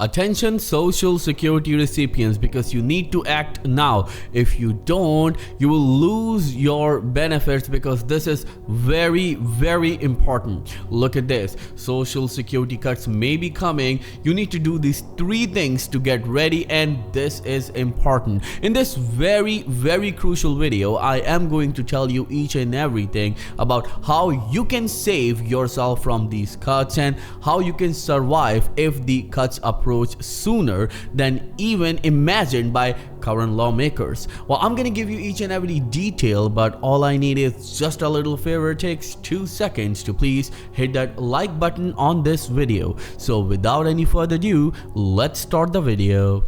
Attention Social Security recipients, because you need to act now. If you don't, you will lose your benefits, because this is very, very important. Look at this. Social Security cuts may be coming. You need to do these 3 things to get ready, and this is important. In this very, very crucial video, I am going to tell you each and everything about how you can save yourself from these cuts and how you can survive if the cuts approach sooner than even imagined by current lawmakers. Well, I'm gonna give you each and every detail, but all I need is just a little favor. It takes 2 seconds to please hit that like button on this video. So without any further ado, let's start the video.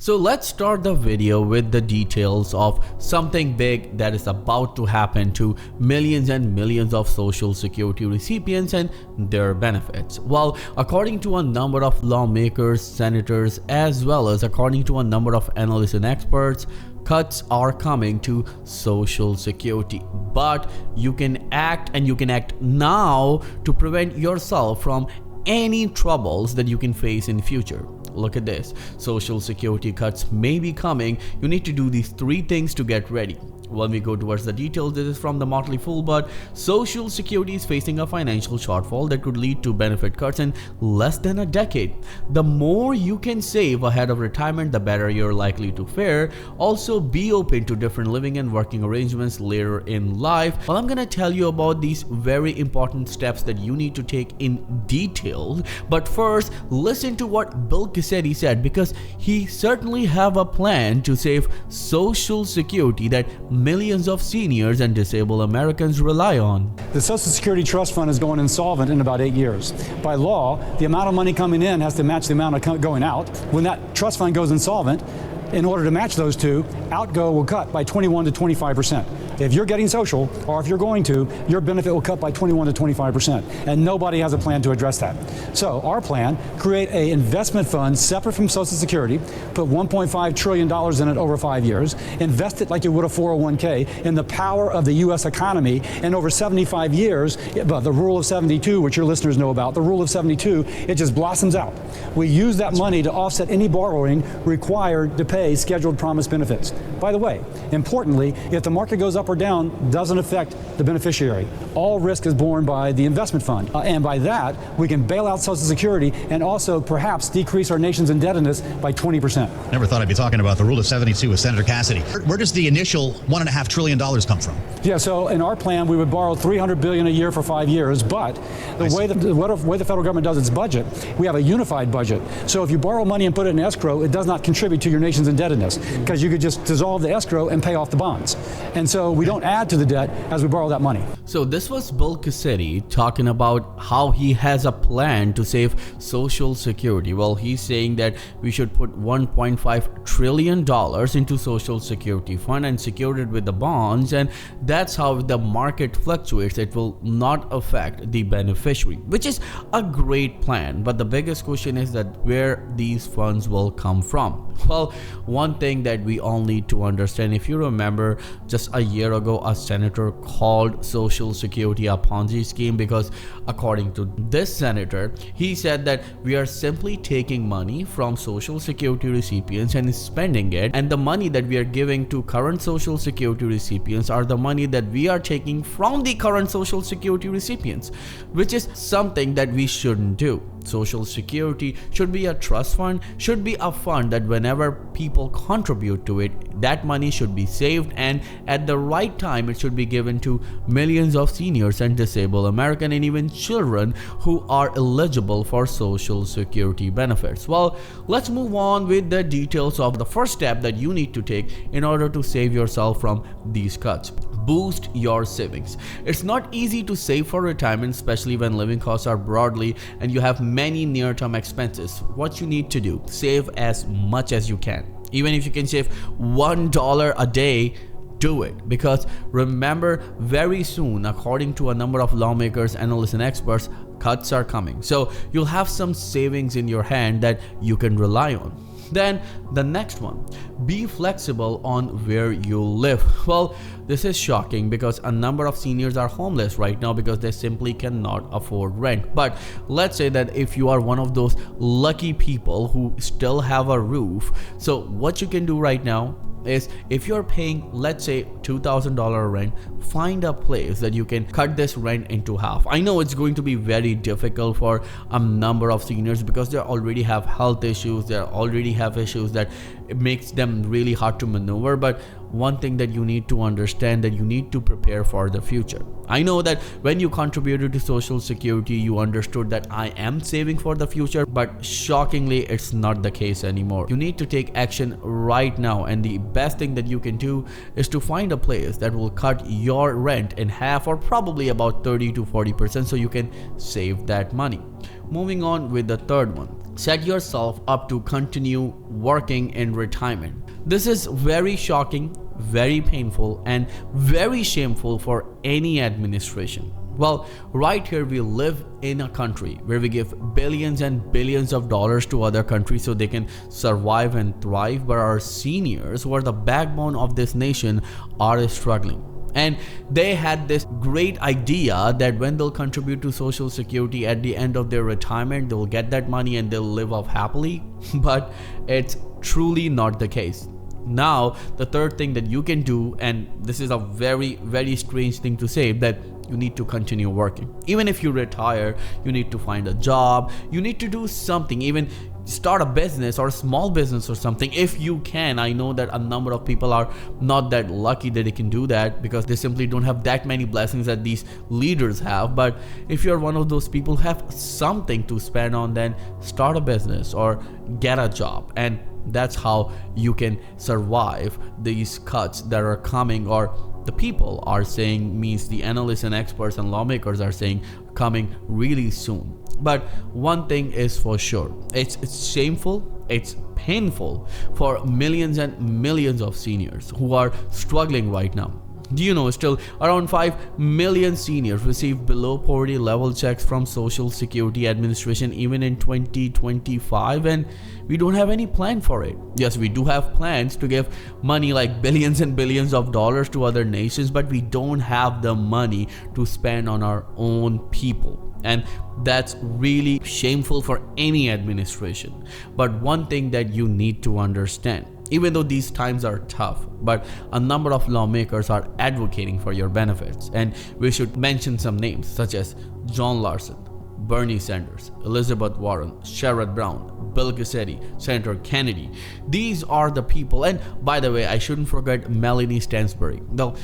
So let's start the video with the details of something big that is about to happen to millions and millions of Social Security recipients and their benefits. Well, according to a number of lawmakers, senators, as well as according to a number of analysts and experts, cuts are coming to Social Security. But you can act, and you can act now to prevent yourself from any troubles that you can face in future. Look at this. Social Security cuts may be coming. You need to do these 3 things to get ready. When we go towards the details, this is from the Motley Fool, but Social Security is facing a financial shortfall that could lead to benefit cuts in less than a decade. The more you can save ahead of retirement, the better you're likely to fare. Also, be open to different living and working arrangements later in life. Well, I'm gonna tell you about these very important steps that you need to take in detail. But first, listen to what Bill Cassidy said, because he certainly have a plan to save Social Security that millions of seniors and disabled Americans rely on. The Social Security Trust Fund is going insolvent in about 8 years. By law, the amount of money coming in has to match the amount of going out. When that trust fund goes insolvent, in order to match those two, outgo will cut by 21 to 25%. If you're getting social, or if you're going to, your benefit will cut by 21 to 25%. And nobody has a plan to address that. So our plan, create an investment fund separate from Social Security, put $1.5 trillion in it over 5 years, invest it like you would a 401k in the power of the U.S. economy, and over 75 years, the rule of 72, which your listeners know about, the rule of 72, it just blossoms out. We use that money to offset any borrowing required to pay scheduled promise benefits. By the way, importantly, if the market goes up or down, doesn't affect the beneficiary. All risk is borne by the investment fund. And by that, we can bail out Social Security and also perhaps decrease our nation's indebtedness by 20%. Never thought I'd be talking about the rule of 72 with Senator Cassidy. Where does the initial $1.5 trillion come from? Yeah, so in our plan, we would borrow $300 billion a year for 5 years, but the way the federal government does its budget, we have a unified budget. So if you borrow money and put it in escrow, it does not contribute to your nation's indebtedness, because you could just dissolve the escrow and pay off the bonds. And so we don't add to the debt as we borrow that money. So this was Bill Cassidy talking about how he has a plan to save Social Security. Well, he's saying that we should put $1.5 trillion into Social Security fund and secure it with the bonds, and that's how the market fluctuates. It will not affect the beneficiary, which is a great plan. But the biggest question is that where these funds will come from. Well, one thing that we all need to understand, if you remember, just a year ago, a senator called Social Security a Ponzi scheme, because according to this senator, he said that we are simply taking money from Social Security recipients and spending it, and the money that we are giving to current Social Security recipients are the money that we are taking from the current Social Security recipients, which is something that we shouldn't do. Social Security should be a trust fund, should be a fund that whenever people contribute to it, that money should be saved, and at the right time it should be given to millions of seniors and disabled American and even children who are eligible for Social Security benefits. Well, let's move on with the details of the first step that you need to take in order to save yourself from these cuts. Boost your savings. It's not easy to save for retirement, especially when living costs are broadly and you have many near-term expenses. What you need to do, save as much as you can. Even if you can save $1 a day, do it, because remember, very soon, according to a number of lawmakers, analysts, and experts, cuts are coming. So you'll have some savings in your hand that you can rely on. Then the next one, be flexible on where you live. Well, this is shocking because a number of seniors are homeless right now because they simply cannot afford rent. But let's say that if you are one of those lucky people who still have a roof, so what you can do right now is, if you're paying, let's say, $2,000 rent, find a place that you can cut this rent into half. I know it's going to be very difficult for a number of seniors because they already have health issues, they already have issues that it makes them really hard to maneuver. But one thing that you need to understand, that you need to prepare for the future. I know that when you contributed to Social Security, you understood that I am saving for the future, but shockingly, it's not the case anymore. You need to take action right now, and the best thing that you can do is to find a place that will cut your rent in half, or probably about 30 to 40%, so you can save that money. Moving on with the third one, set yourself up to continue working in retirement. This is very shocking, very painful, and very shameful for any administration. Well, right here we live in a country where we give billions and billions of dollars to other countries so they can survive and thrive, but our seniors, who are the backbone of this nation, are struggling. And they had this great idea that when they'll contribute to Social Security at the end of their retirement, they'll get that money and they'll live off happily. But it's truly not the case. Now, the third thing that you can do, and this is a very, very strange thing to say, that you need to continue working. Even if you retire, you need to find a job, you need to do something, even start a business or a small business or something if you can. I know that a number of people are not that lucky that they can do that because they simply don't have that many blessings that these leaders have. But if you're one of those people who have something to spend on, then start a business or get a job, and that's how you can survive these cuts that are coming, or the people are saying, means the analysts and experts and lawmakers are saying, coming really soon. But one thing is for sure, it's shameful, it's painful for millions and millions of seniors who are struggling right now. Do you know, still around 5 million seniors receive below poverty level checks from Social Security Administration even in 2025, and we don't have any plan for it. Yes, we do have plans to give money like billions and billions of dollars to other nations, but we don't have the money to spend on our own people. And that's really shameful for any administration. But one thing that you need to understand, even though these times are tough, but a number of lawmakers are advocating for your benefits. And we should mention some names such as John Larson, Bernie Sanders, Elizabeth Warren, Sherrod Brown, Bill Cassidy, Senator Kennedy. These are the people, and by the way, I shouldn't forget Melanie Stansbury. Now,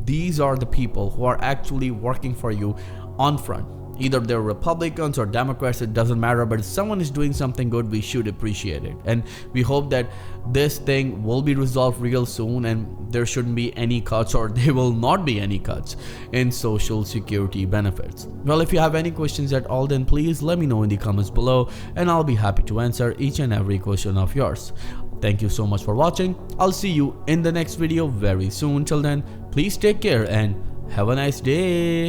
these are the people who are actually working for you on front. Either they're Republicans or Democrats, it doesn't matter, but if someone is doing something good, we should appreciate it. And we hope that this thing will be resolved real soon and there shouldn't be any cuts, or there will not be any cuts in Social Security benefits. Well, if you have any questions at all, then please let me know in the comments below and I'll be happy to answer each and every question of yours. Thank you so much for watching. I'll see you in the next video very soon. Till then, please take care and have a nice day.